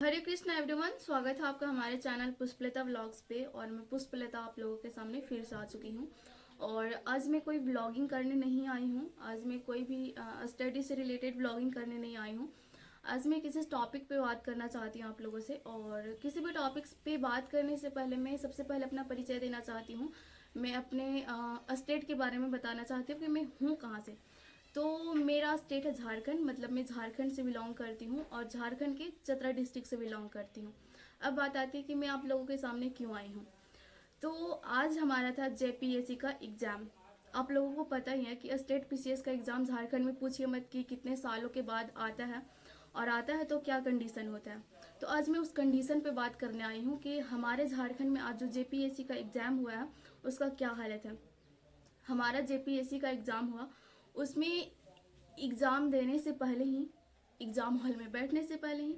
हरे Krishna everyone, स्वागत है आपका हमारे चैनल पुष्पलता व्लॉग्स पे। और मैं पुष्पलता आप लोगों के सामने फिर से आ चुकी हूँ। और आज मैं कोई व्लॉगिंग करने नहीं आई हूँ। आज मैं कोई भी स्टडी से रिलेटेड व्लॉगिंग करने नहीं आई हूँ। आज मैं किसी टॉपिक पे बात करना चाहती हूँ आप लोगों से। और किसी भी टॉपिक्स पे बात करने से पहले मैं सबसे पहले अपना परिचय देना चाहती हूँ। मैं अपने स्टेट के बारे में बताना चाहती हूँ कि मैं हूँ कहाँ से। तो मेरा स्टेट है झारखंड, मतलब मैं झारखंड से बिलोंग करती हूँ और झारखंड के चतरा डिस्ट्रिक्ट से बिलोंग करती हूँ। अब बात आती है कि मैं आप लोगों के सामने क्यों आई हूँ। तो आज हमारा था जेपीएससी का एग्ज़ाम। आप लोगों को पता ही है कि स्टेट पीसीएस का एग्ज़ाम झारखंड में पूछिए मत कि कितने सालों के बाद आता है, और आता है तो क्या कंडीशन होता है। तो आज मैं उस कंडीशन पे बात करने आई हूँ कि हमारे झारखंड में आज जो जेपीएससी का एग्ज़ाम हुआ है उसका क्या हालत है। हमारा जेपीएससी का एग्ज़ाम हुआ, उसमें एग्ज़ाम देने से पहले ही, एग्ज़ाम हॉल में बैठने से पहले ही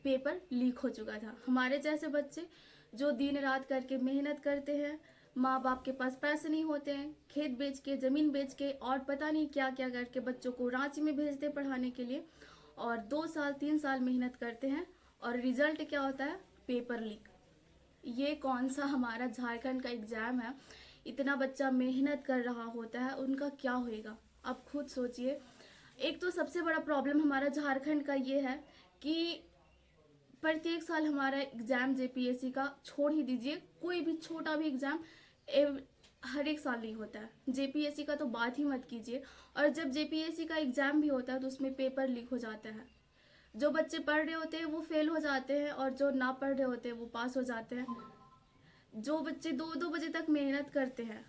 पेपर लीक हो चुका था। हमारे जैसे बच्चे जो दिन रात करके मेहनत करते हैं, माँ बाप के पास पैसे नहीं होते हैं, खेत बेच के, ज़मीन बेच के और पता नहीं क्या क्या करके बच्चों को रांची में भेजते पढ़ाने के लिए, और 2 साल 3 साल मेहनत करते हैं और रिजल्ट क्या होता है, पेपर लीक। ये कौन सा हमारा झारखंड का एग्ज़ाम है। इतना बच्चा मेहनत कर रहा होता है, उनका क्या होएगा आप खुद सोचिए। एक तो सबसे बड़ा प्रॉब्लम हमारा झारखंड का ये है कि प्रत्येक साल हमारा एग्ज़ाम जेपीएससी का छोड़ ही दीजिए, कोई भी छोटा भी एग्ज़ाम हर एक साल नहीं होता है। जेपीएससी का तो बात ही मत कीजिए। और जब जेपीएससी का एग्ज़ाम भी होता है तो उसमें पेपर लीक हो जाता है। जो बच्चे पढ़ रहे होते हैं वो फेल हो जाते हैं और जो ना पढ़ रहे होते हैं वो पास हो जाते हैं। जो बच्चे 2-2 बजे तक मेहनत करते हैं,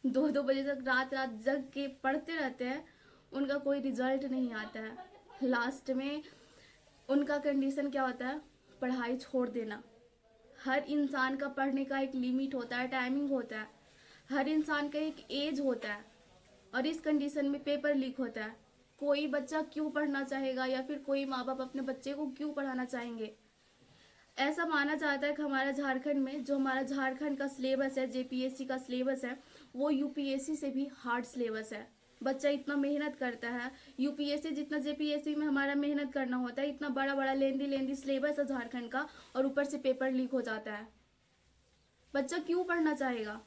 2-2 बजे तक रात रात जग के पढ़ते रहते हैं, उनका कोई रिजल्ट नहीं आता है। लास्ट में उनका कंडीशन क्या होता है, पढ़ाई छोड़ देना। हर इंसान का पढ़ने का एक लिमिट होता है, टाइमिंग होता है, हर इंसान का एक एज होता है। और इस कंडीशन में पेपर लीक होता है। कोई बच्चा क्यों पढ़ना चाहेगा, या फिर कोई माँ बाप अपने बच्चे को क्यों पढ़ाना चाहेंगे। ऐसा माना जाता है कि हमारा झारखंड में, जो हमारा झारखंड का सिलेबस है, जेपीएससी का सिलेबस है, वो यूपीएससी से भी हार्ड सिलेबस है। बच्चा इतना मेहनत करता है, यूपीएससी जितना जेपीएससी में हमारा मेहनत करना होता है, इतना बड़ा बड़ा लेंदी लेंदी सिलेबस है झारखंड का, और ऊपर से पेपर लीक हो जाता है। बच्चा क्यों पढ़ना चाहेगा।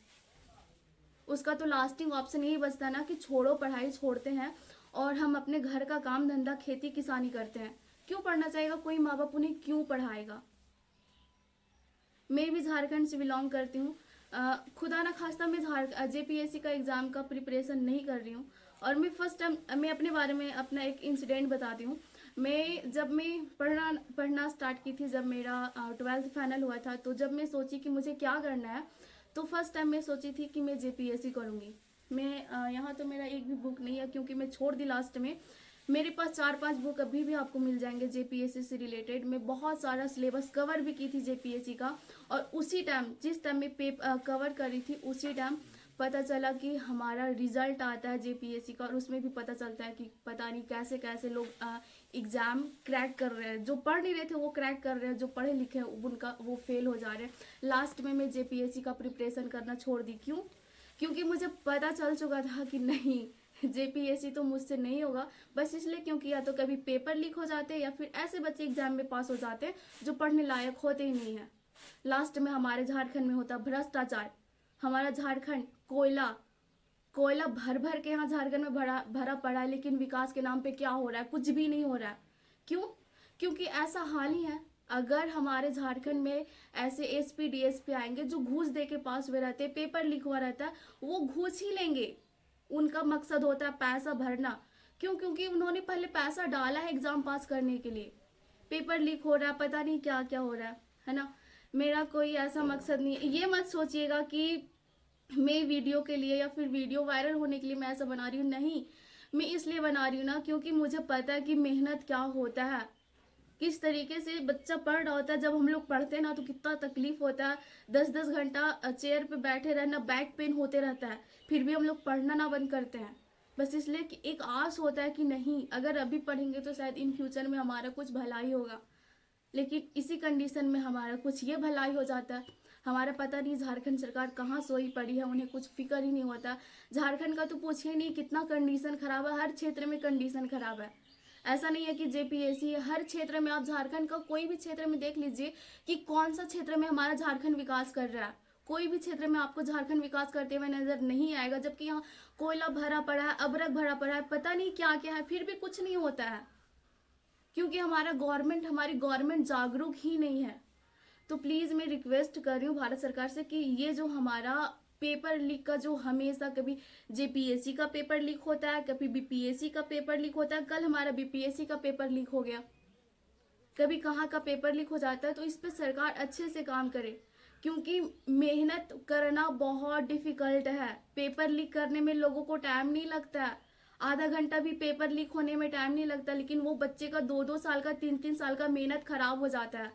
उसका तो लास्टिंग ऑप्शन यही बचता ना कि छोड़ो, पढ़ाई छोड़ते हैं और हम अपने घर का काम धंधा खेती किसानी करते हैं। क्यों पढ़ना चाहेगा कोई माँ बाप, उन्हें क्यों पढ़ाएगा। मैं भी झारखंड से बिलोंग करती हूँ। खुदा ना खास्ता मैं जेपीएससी का एग्ज़ाम का प्रिपरेशन नहीं कर रही हूँ। और मैं फर्स्ट टाइम, मैं अपने बारे में अपना एक इंसिडेंट बताती हूँ। जब मैं पढ़ना स्टार्ट की थी, जब मेरा 12th फाइनल हुआ था, तो जब मैं सोची कि मुझे क्या करना है, तो फर्स्ट टाइम मैं सोची थी कि मैं जेपीएससी करूँगी। मैं यहाँ तो मेरा एक भी बुक नहीं है क्योंकि मैं छोड़ दी लास्ट में। मेरे पास 4-5 बुक अभी भी आपको मिल जाएंगे जेपीएससी से रिलेटेड। मैं बहुत सारा सिलेबस कवर भी की थी जेपीएससी का। और उसी टाइम, जिस टाइम मैं कवर करी थी, उसी टाइम पता चला कि हमारा रिजल्ट आता है जेपीएससी का, और उसमें भी पता चलता है कि पता नहीं कैसे कैसे लोग एग्ज़ाम क्रैक कर रहे हैं। जो पढ़ नहीं रहे थे वो क्रैक कर रहे हैं, जो पढ़े लिखे हैं उनका वो फेल हो जा रहे हैं। लास्ट में मैं जेपीएससी का प्रिपरेशन करना छोड़ दी। क्यों? क्योंकि मुझे पता चल चुका था कि नहीं, जेपीएससी तो मुझसे नहीं होगा। बस इसलिए क्योंकि या तो कभी पेपर लीक हो जाते हैं, या फिर ऐसे बच्चे एग्जाम में पास हो जाते हैं जो पढ़ने लायक होते ही नहीं है। लास्ट में हमारे झारखंड में होता भ्रष्टाचार। हमारा झारखंड कोयला कोयला भर भर के यहाँ झारखंड में भरा भरा पड़ा है, लेकिन विकास के नाम पे क्या हो रहा है, कुछ भी नहीं हो रहा है। क्यों? क्योंकि ऐसा हाल ही है। अगर हमारे झारखंड में ऐसे एसपी डीएसपी आएंगे जो घूस दे के पास हुए रहते हैं, पेपर लिख हुआ रहता है, वो घूस ही लेंगे। उनका मकसद होता है पैसा भरना। क्यों? क्योंकि उन्होंने पहले पैसा डाला है एग्जाम पास करने के लिए। पेपर लीक हो रहा है, पता नहीं क्या क्या हो रहा है ना। मेरा कोई ऐसा मकसद नहीं है। ये मत सोचिएगा कि मैं वीडियो के लिए या फिर वीडियो वायरल होने के लिए मैं ऐसा बना रही हूँ। नहीं, मैं इसलिए बना रही हूँ ना क्योंकि मुझे पता है कि मेहनत क्या होता है, किस तरीके से बच्चा पढ़ रहा होता है। जब हम लोग पढ़ते हैं ना तो कितना तकलीफ होता है। 10-10 घंटा चेयर पे बैठे रहना, बैक पेन होते रहता है, फिर भी हम लोग पढ़ना ना बंद करते हैं। बस इसलिए कि एक आस होता है कि नहीं, अगर अभी पढ़ेंगे तो शायद इन फ्यूचर में हमारा कुछ भलाई होगा। लेकिन इसी कंडीशन में हमारा कुछ ये भलाई हो जाता है। हमारा पता नहीं झारखंड सरकार कहाँ सोई पड़ी है, उन्हें कुछ फिक्र ही नहीं होता। झारखंड का तो पूछिए नहीं, कितना कंडीशन खराब है, हर क्षेत्र में कंडीशन खराब है। ऐसा नहीं है कि जेपीएससी, हर क्षेत्र में आप झारखंड का कोई भी क्षेत्र में देख लीजिए कि कौन सा क्षेत्र में हमारा झारखंड विकास कर रहा है। कोई भी क्षेत्र में आपको झारखंड विकास करते हुए नजर नहीं आएगा, जबकि यहाँ कोयला भरा पड़ा है, अबरक भरा पड़ा है, पता नहीं क्या क्या है, फिर भी कुछ नहीं होता है, क्योंकि हमारी गवर्नमेंट जागरूक ही नहीं है। तो प्लीज मैं रिक्वेस्ट कर रही हूँ भारत सरकार से कि ये जो हमारा पेपर लीक का जो हमेशा कभी जेपीएससी का पेपर लीक होता है, कभी बीपीएससी का पेपर लीक होता है, कल हमारा बीपीएससी का पेपर लीक हो गया, कभी कहाँ का पेपर लीक हो जाता है। तो इस पे सरकार अच्छे से काम करे, क्योंकि मेहनत करना बहुत डिफिकल्ट है। पेपर लीक करने में लोगों को टाइम नहीं लगता है, आधा घंटा भी पेपर लीक होने में टाइम नहीं लगता, लेकिन वो बच्चे का 2-2 साल का 3-3 साल का मेहनत खराब हो जाता है।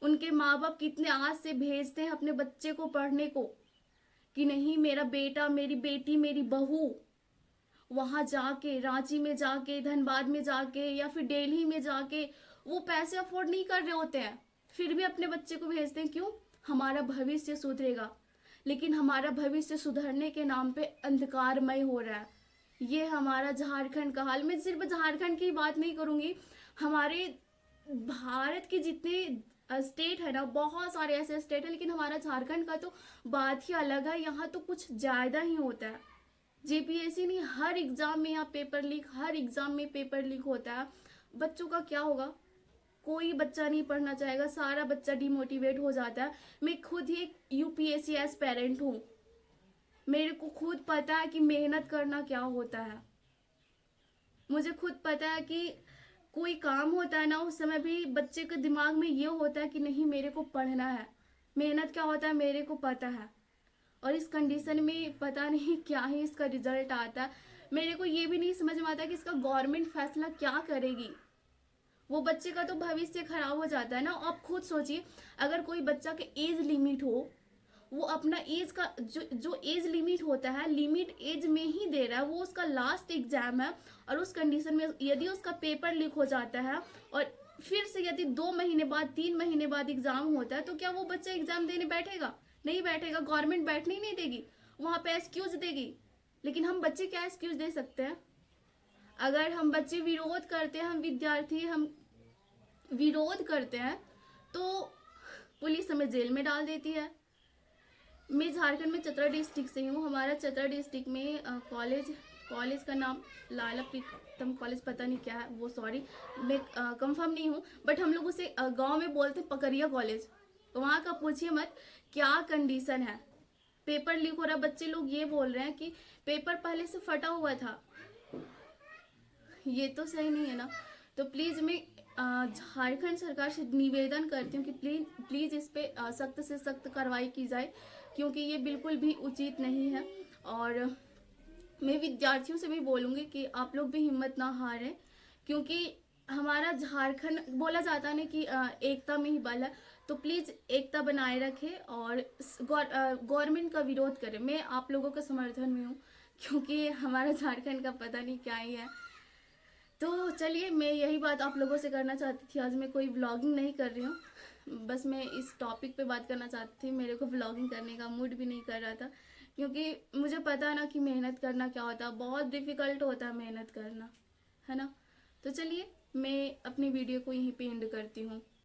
उनके माँ बाप कितने आस से भेजते हैं अपने बच्चे को पढ़ने को, कि नहीं मेरा बेटा, मेरी बेटी, मेरी बहू वहां जाके, रांची में जाके, धनबाद में जाके या फिर दिल्ली में जाके, वो पैसे अफोर्ड नहीं कर रहे होते हैं, फिर भी अपने बच्चे को भेजते हैं। क्यों? हमारा भविष्य सुधरेगा। लेकिन हमारा भविष्य सुधरने के नाम पे अंधकारमय हो रहा है। ये हमारा झारखंड का हाल। मैं सिर्फ झारखंड की बात नहीं करूंगी, हमारे भारत के जितने स्टेट है ना, बहुत सारे ऐसे स्टेट है, लेकिन हमारा झारखंड का तो बात ही अलग है। यहाँ तो कुछ ज्यादा ही होता है। जेपीएससी नहीं, हर एग्जाम में यहाँ पेपर लीक, हर एग्जाम में पेपर लीक होता है। बच्चों का क्या होगा? कोई बच्चा नहीं पढ़ना चाहेगा, सारा बच्चा डिमोटिवेट हो जाता है। मैं खुद ही एक यूपीएससी एस्पिरेंट हूँ, मेरे को खुद पता है कि मेहनत करना क्या होता है। मुझे खुद पता है कि कोई काम होता है ना, उस समय भी बच्चे के दिमाग में ये होता है कि नहीं मेरे को पढ़ना है, मेहनत क्या होता है मेरे को पता है। और इस कंडीशन में पता नहीं क्या ही इसका रिजल्ट आता है। मेरे को ये भी नहीं समझ में आता कि इसका गवर्नमेंट फैसला क्या करेगी। वो बच्चे का तो भविष्य खराब हो जाता है ना। आप खुद सोचिए, अगर कोई बच्चा के एज लिमिट हो, वो अपना एज का जो एज लिमिट होता है, लिमिट एज में ही दे रहा है, वो उसका लास्ट एग्जाम है, और उस कंडीशन में यदि उसका पेपर लीक हो जाता है और फिर से यदि 2 महीने बाद, 3 महीने बाद एग्जाम होता है, तो क्या वो बच्चा एग्जाम देने बैठेगा? नहीं बैठेगा। गवर्नमेंट बैठने ही नहीं देगी, वहां पे एक्सक्यूज देगी। लेकिन हम बच्चे क्या एक्सक्यूज दे सकते हैं? अगर हम बच्चे विरोध करते हैं, हम विद्यार्थी हम विरोध करते हैं, तो पुलिस हमें जेल में डाल देती है। मैं झारखंड में चतरा डिस्ट्रिक्ट से हूँ। हमारा चतरा डिस्ट्रिक्ट में कॉलेज का नाम लाला प्रीतम कॉलेज, पता नहीं क्या है वो, सॉरी मैं कंफर्म नहीं हूँ, बट हम लोग उसे गांव में बोलते हैं पकरिया कॉलेज। वहाँ का पूछिए मत क्या कंडीशन है। पेपर लीक हो रहा, बच्चे लोग ये बोल रहे हैं कि पेपर पहले से फटा हुआ था। ये तो सही नहीं है ना। तो प्लीज मैं झारखंड सरकार से निवेदन करती हूँ कि प्लीज इस पे सख्त से सख्त कार्रवाई की जाए, क्योंकि ये बिल्कुल भी उचित नहीं है। और मैं विद्यार्थियों से भी बोलूँगी कि आप लोग भी हिम्मत ना हारें, क्योंकि हमारा झारखंड, बोला जाता है ना कि एकता में ही बल है। तो प्लीज़ एकता बनाए रखें और गवर्नमेंट का विरोध करें। मैं आप लोगों के समर्थन में हूँ, क्योंकि हमारा झारखंड का पता नहीं क्या ही है। तो चलिए, मैं यही बात आप लोगों से करना चाहती थी। आज मैं कोई व्लॉगिंग नहीं कर रही हूँ, बस मैं इस टॉपिक पे बात करना चाहती थी। मेरे को व्लॉगिंग करने का मूड भी नहीं कर रहा था, क्योंकि मुझे पता है ना कि मेहनत करना क्या होता है, बहुत डिफ़िकल्ट होता है मेहनत करना, है ना। तो चलिए, मैं अपनी वीडियो को यहीं पे एंड करती हूँ।